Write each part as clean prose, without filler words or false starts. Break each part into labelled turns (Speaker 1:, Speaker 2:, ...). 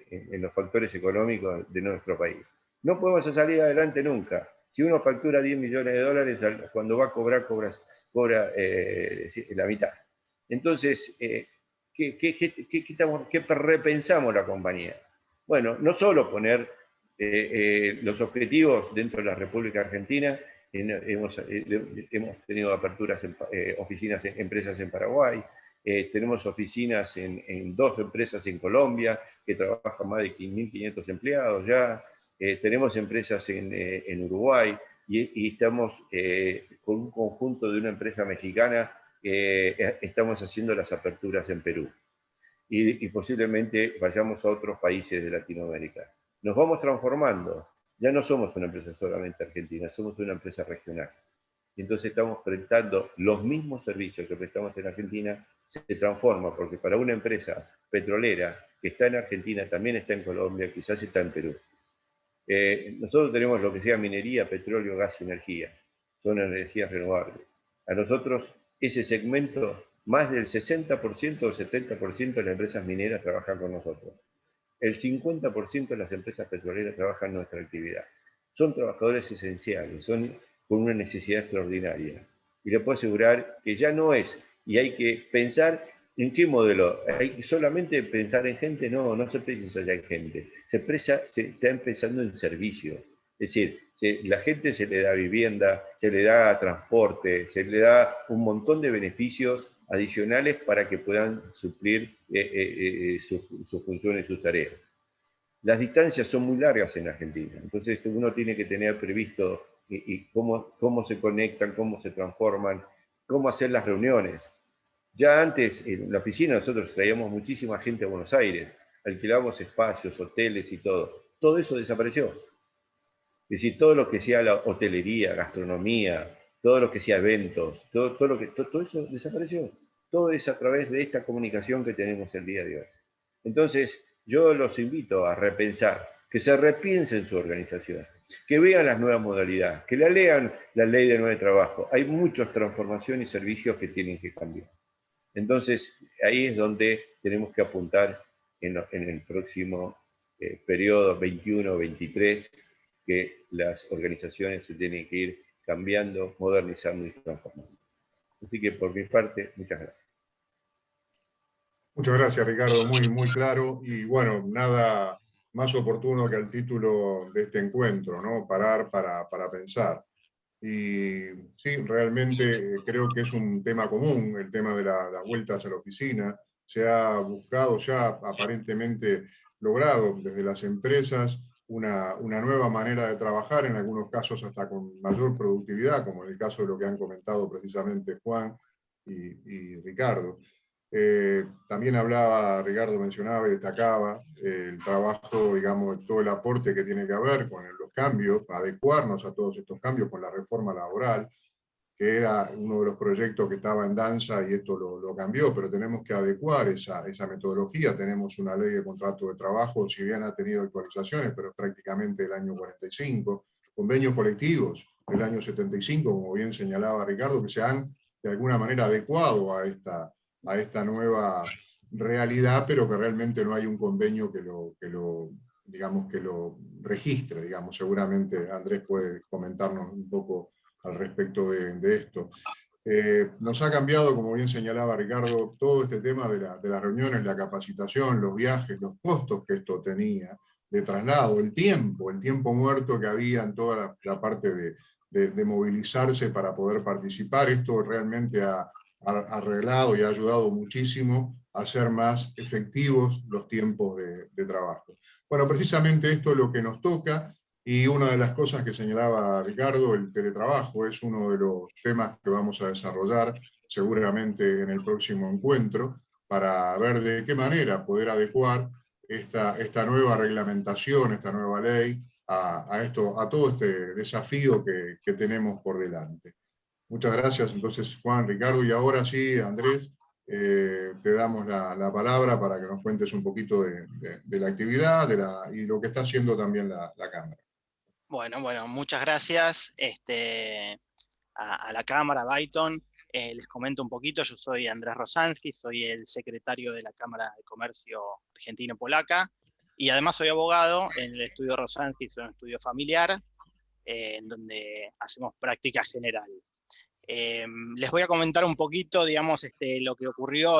Speaker 1: en los factores económicos de nuestro país. No podemos salir adelante nunca. Si uno factura 10 millones de dólares, cuando va a cobra la mitad. Entonces, ¿qué repensamos la compañía? Bueno, no solo poner los objetivos dentro de la República Argentina, hemos tenido aperturas en oficinas, empresas en Paraguay, tenemos oficinas en 2 empresas en Colombia, que trabajan más de 1.500 empleados ya, tenemos empresas en Uruguay, y estamos con un conjunto de una empresa mexicana, estamos haciendo las aperturas en Perú. Y posiblemente vayamos a otros países de Latinoamérica. Nos vamos transformando. Ya no somos una empresa solamente argentina, somos una empresa regional. Y entonces estamos prestando los mismos servicios que prestamos en Argentina, se transforma, porque para una empresa petrolera que está en Argentina, también está en Colombia, quizás está en Perú. Nosotros tenemos lo que sea minería, petróleo, gas y energía. Son energías renovables. A nosotros, ese segmento, más del 60% o 70% de las empresas mineras trabajan con nosotros. El 50% de las empresas petroleras trabajan en nuestra actividad. Son trabajadores esenciales, son con una necesidad extraordinaria. Y le puedo asegurar que ya no es, y hay que pensar en qué modelo. Hay que solamente pensar en gente, no se precisa ya en gente. Se está pensando en servicio. Es decir, la gente se le da vivienda, se le da transporte, se le da un montón de beneficios adicionales para que puedan suplir sus funciones y sus tareas. Las distancias son muy largas en Argentina, entonces uno tiene que tener previsto cómo se conectan, cómo se transforman, cómo hacer las reuniones. Ya antes, en la oficina, nosotros traíamos muchísima gente a Buenos Aires, alquilábamos espacios, hoteles y todo. Todo eso desapareció. Es decir, todo lo que sea la hotelería, gastronomía, todo lo que sea eventos, todo eso desapareció. Todo es a través de esta comunicación que tenemos el día de hoy. Entonces, yo los invito a repensar, que se repiensen su organización, que vean las nuevas modalidades, que la lean la ley de nuevo trabajo. Hay muchas transformaciones y servicios que tienen que cambiar. Entonces, ahí es donde tenemos que apuntar en el próximo periodo 21-23, que las organizaciones se tienen que ir cambiando, modernizando y transformando. Así que por mi parte, muchas gracias.
Speaker 2: Muchas gracias, Ricardo, muy claro. Y bueno, nada más oportuno que el título de este encuentro, ¿no? Parar para pensar. Y sí, realmente creo que es un tema común, el tema de las vueltas a la oficina. Se ha buscado, se ha aparentemente logrado desde las empresas una nueva manera de trabajar, en algunos casos hasta con mayor productividad, como en el caso de lo que han comentado precisamente Juan y Ricardo. También hablaba, Ricardo mencionaba y destacaba el trabajo, digamos, todo el aporte que tiene que haber con los cambios, adecuarnos a todos estos cambios con la reforma laboral, que era uno de los proyectos que estaba en danza y esto lo cambió, pero tenemos que adecuar esa metodología. Tenemos una ley de contrato de trabajo, si bien ha tenido actualizaciones, pero es prácticamente del año 45, convenios colectivos del año 75, como bien señalaba Ricardo, que se han de alguna manera adecuado a esta nueva realidad, pero que realmente no hay un convenio digamos, que lo registre, digamos. Seguramente Andrés puede comentarnos un poco al respecto de esto. Nos ha cambiado, como bien señalaba Ricardo, todo este tema de las reuniones, la capacitación, los viajes, los costos que esto tenía de traslado, el tiempo muerto que había en toda la parte de movilizarse para poder participar. Esto realmente ha arreglado y ha ayudado muchísimo a hacer más efectivos los tiempos de trabajo. Bueno, precisamente esto es lo que nos toca, y una de las cosas que señalaba Ricardo, el teletrabajo, es uno de los temas que vamos a desarrollar seguramente en el próximo encuentro, para ver de qué manera poder adecuar esta nueva reglamentación, esta nueva ley, a todo este desafío que tenemos por delante. Muchas gracias, entonces, Juan, Ricardo, y ahora sí, Andrés, te damos la palabra para que nos cuentes un poquito de la actividad y lo que está haciendo también la Cámara.
Speaker 3: Bueno, muchas gracias a la Cámara, Byton. Les comento un poquito, yo soy Andrés Rosansky, soy el secretario de la Cámara de Comercio Argentino-Polaca. y además soy abogado en el estudio Rosansky, que es un estudio familiar, en donde hacemos práctica general. Les voy a comentar un poquito, digamos, lo que ocurrió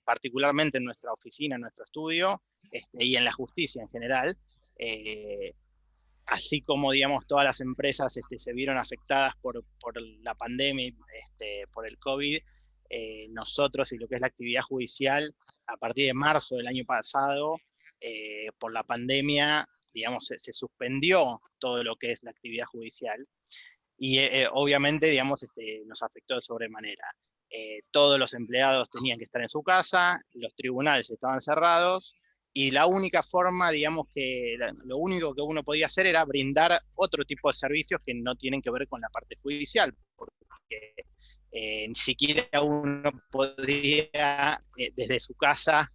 Speaker 3: particularmente en nuestra oficina, en nuestro estudio, y en la justicia en general. Así como, digamos, todas las empresas se vieron afectadas por la pandemia, por el COVID, nosotros y lo que es la actividad judicial, a partir de marzo del año pasado, por la pandemia, digamos, se suspendió todo lo que es la actividad judicial. Y obviamente, digamos, nos afectó de sobremanera. Todos los empleados tenían que estar en su casa, los tribunales estaban cerrados, y la única forma, digamos, lo único que uno podía hacer era brindar otro tipo de servicios que no tienen que ver con la parte judicial, porque ni siquiera uno podía desde su casa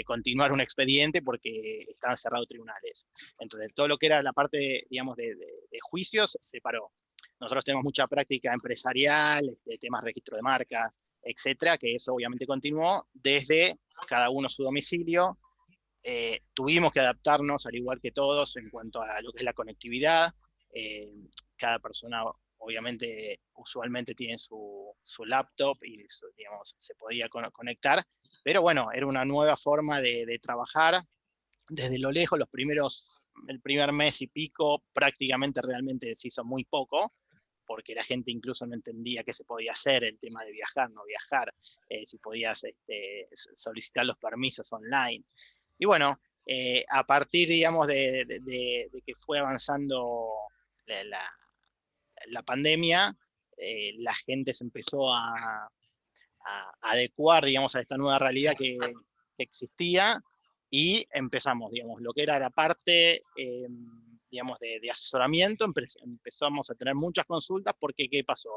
Speaker 3: continuar un expediente porque estaban cerrados tribunales. Entonces, todo lo que era la parte, digamos, de juicios se paró. Nosotros tenemos mucha práctica empresarial, temas de registro de marcas, etcétera, que eso obviamente continuó desde cada uno su domicilio. Tuvimos que adaptarnos, al igual que todos, en cuanto a lo que es la conectividad. Cada persona, obviamente, usualmente tiene su laptop y, digamos, se podía conectar. Pero bueno, era una nueva forma de trabajar desde lo lejos. El primer mes y pico, prácticamente realmente se hizo muy poco, porque la gente incluso no entendía qué se podía hacer, el tema de viajar, no viajar, si podías solicitar los permisos online. Y bueno, a partir, digamos, de que fue avanzando la pandemia, la gente se empezó a adecuar, digamos, a esta nueva realidad que existía, y empezamos, digamos, lo que era la parte, digamos, de asesoramiento. Empezamos a tener muchas consultas, porque ¿qué pasó?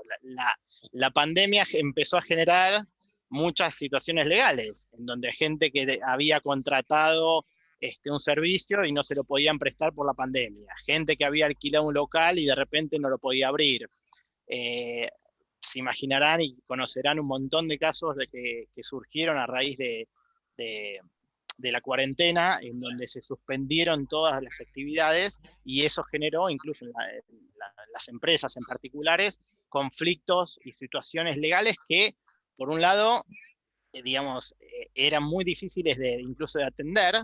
Speaker 3: La pandemia empezó a generar muchas situaciones legales, en donde gente que había contratado un servicio y no se lo podían prestar por la pandemia, gente que había alquilado un local y de repente no lo podía abrir. Se imaginarán y conocerán un montón de casos que surgieron a raíz de la cuarentena, en donde se suspendieron todas las actividades, y eso generó, incluso en las empresas en particulares, conflictos y situaciones legales que, por un lado, digamos, eran muy difíciles incluso de atender,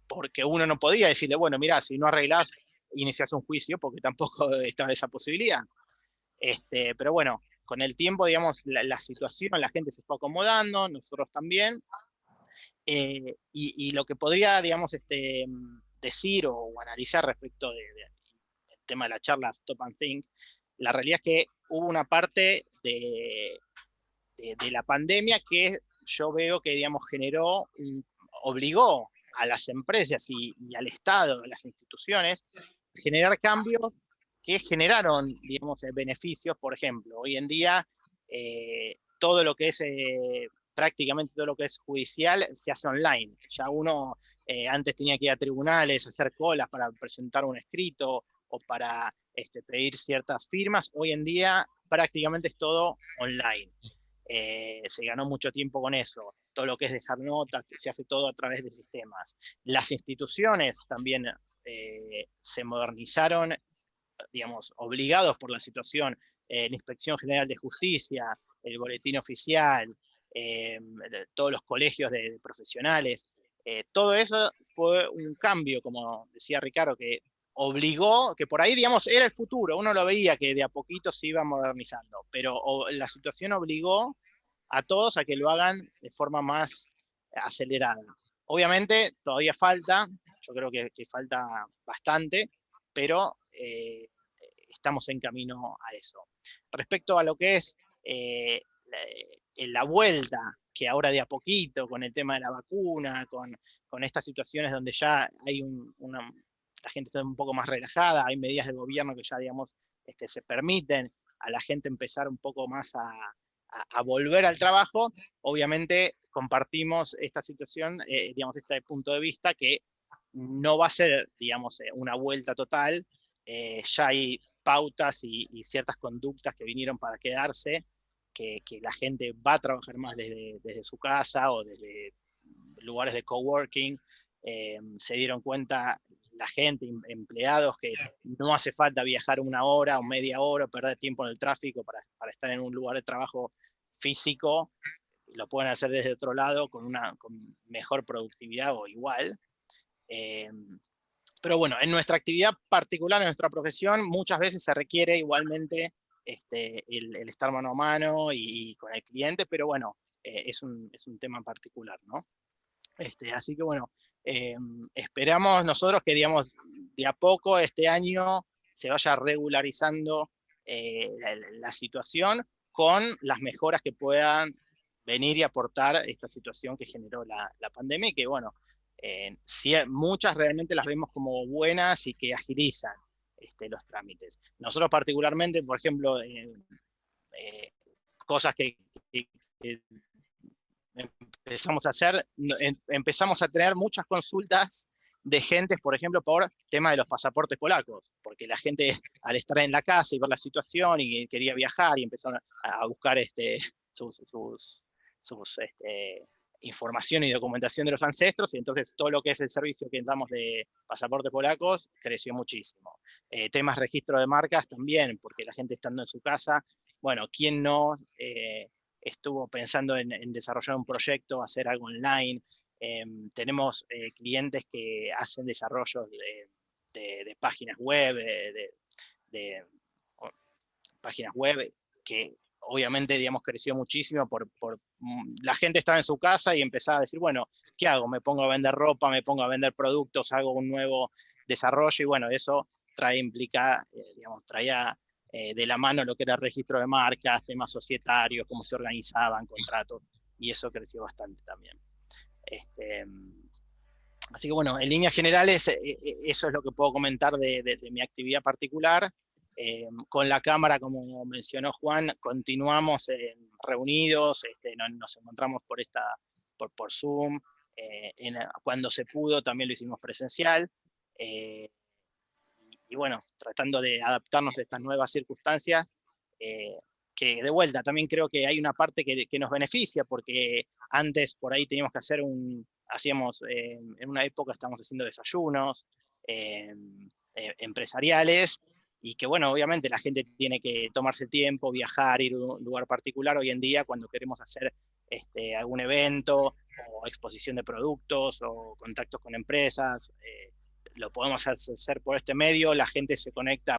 Speaker 3: porque uno no podía decirle, bueno, mira, si no arreglás, iniciás un juicio, porque tampoco estaba esa posibilidad. Pero bueno, con el tiempo, digamos, la situación, la gente se fue acomodando, nosotros también. Y lo que podría, digamos, decir o analizar respecto del tema de la charla Stop and Think, la realidad es que hubo una parte de la pandemia que yo veo que, digamos, obligó a las empresas y al Estado, a las instituciones, a generar cambios que generaron, digamos, beneficios. Por ejemplo, hoy en día todo lo que es prácticamente todo lo que es judicial se hace online. Ya uno antes tenía que ir a tribunales, hacer colas para presentar un escrito o para pedir ciertas firmas. Hoy en día prácticamente es todo online. Se ganó mucho tiempo con eso. Todo lo que es dejar notas, se hace todo a través de sistemas. Las instituciones también se modernizaron, digamos, obligados por la situación. La Inspección General de Justicia, el Boletín Oficial, todos los colegios de profesionales, todo eso fue un cambio, como decía Ricardo, que obligó, que por ahí, digamos, era el futuro. Uno lo veía que de a poquito se iba modernizando, pero la situación obligó a todos a que lo hagan de forma más acelerada. Obviamente todavía falta, yo creo que falta bastante, pero estamos en camino a eso. Respecto a lo que es la vuelta, que ahora de a poquito, con el tema de la vacuna, con estas situaciones donde ya hay la gente está un poco más relajada, hay medidas del gobierno que ya, digamos, se permiten a la gente empezar un poco más a volver al trabajo. Obviamente compartimos esta situación, digamos, este punto de vista, que no va a ser, digamos, una vuelta total. Ya hay pautas y ciertas conductas que vinieron para quedarse, que la gente va a trabajar más desde su casa o desde lugares de coworking. se dieron cuenta la gente, empleados, que no hace falta viajar 1 hora o media hora, perder tiempo en el tráfico para estar en un lugar de trabajo físico, lo pueden hacer desde otro lado con mejor productividad o igual. Pero bueno, en nuestra actividad particular, en nuestra profesión, muchas veces se requiere igualmente el estar mano a mano y con el cliente, pero bueno, es un tema particular, ¿no? Así que bueno, esperamos nosotros que, digamos, de a poco este año se vaya regularizando la situación con las mejoras que puedan venir y aportar esta situación que generó la pandemia, y que bueno, muchas realmente las vemos como buenas y que agilizan los trámites. Nosotros particularmente, por ejemplo, cosas que empezamos a hacer, empezamos a tener muchas consultas de gente, por ejemplo, por tema de los pasaportes polacos, porque la gente, al estar en la casa y ver la situación y quería viajar y empezaron a buscar sus información y documentación de los ancestros, y entonces todo lo que es el servicio que damos de pasaportes polacos creció muchísimo. Temas registro de marcas también, porque la gente estando en su casa, bueno, ¿quién no estuvo pensando en desarrollar un proyecto, hacer algo online? Tenemos clientes que hacen desarrollos de páginas web, páginas web que obviamente, digamos, creció muchísimo la gente estaba en su casa y empezaba a decir, bueno, ¿qué hago? Me pongo a vender ropa, me pongo a vender productos, hago un nuevo desarrollo, y bueno, eso traía de la mano lo que era el registro de marcas, temas societarios, cómo se organizaban, contratos, y eso creció bastante también. Así que bueno, en líneas generales, eso es lo que puedo comentar de mi actividad particular. Con la cámara, como mencionó Juan, continuamos reunidos, nos encontramos por Zoom, cuando se pudo también lo hicimos presencial, y bueno, tratando de adaptarnos a estas nuevas circunstancias, que de vuelta también creo que hay una parte que nos beneficia, porque antes por ahí teníamos que hacíamos, en una época estábamos haciendo desayunos empresariales, y que bueno, obviamente la gente tiene que tomarse el tiempo, viajar, ir a un lugar particular. Hoy en día, cuando queremos hacer algún evento o exposición de productos o contactos con empresas, lo podemos hacer por este medio, la gente se conecta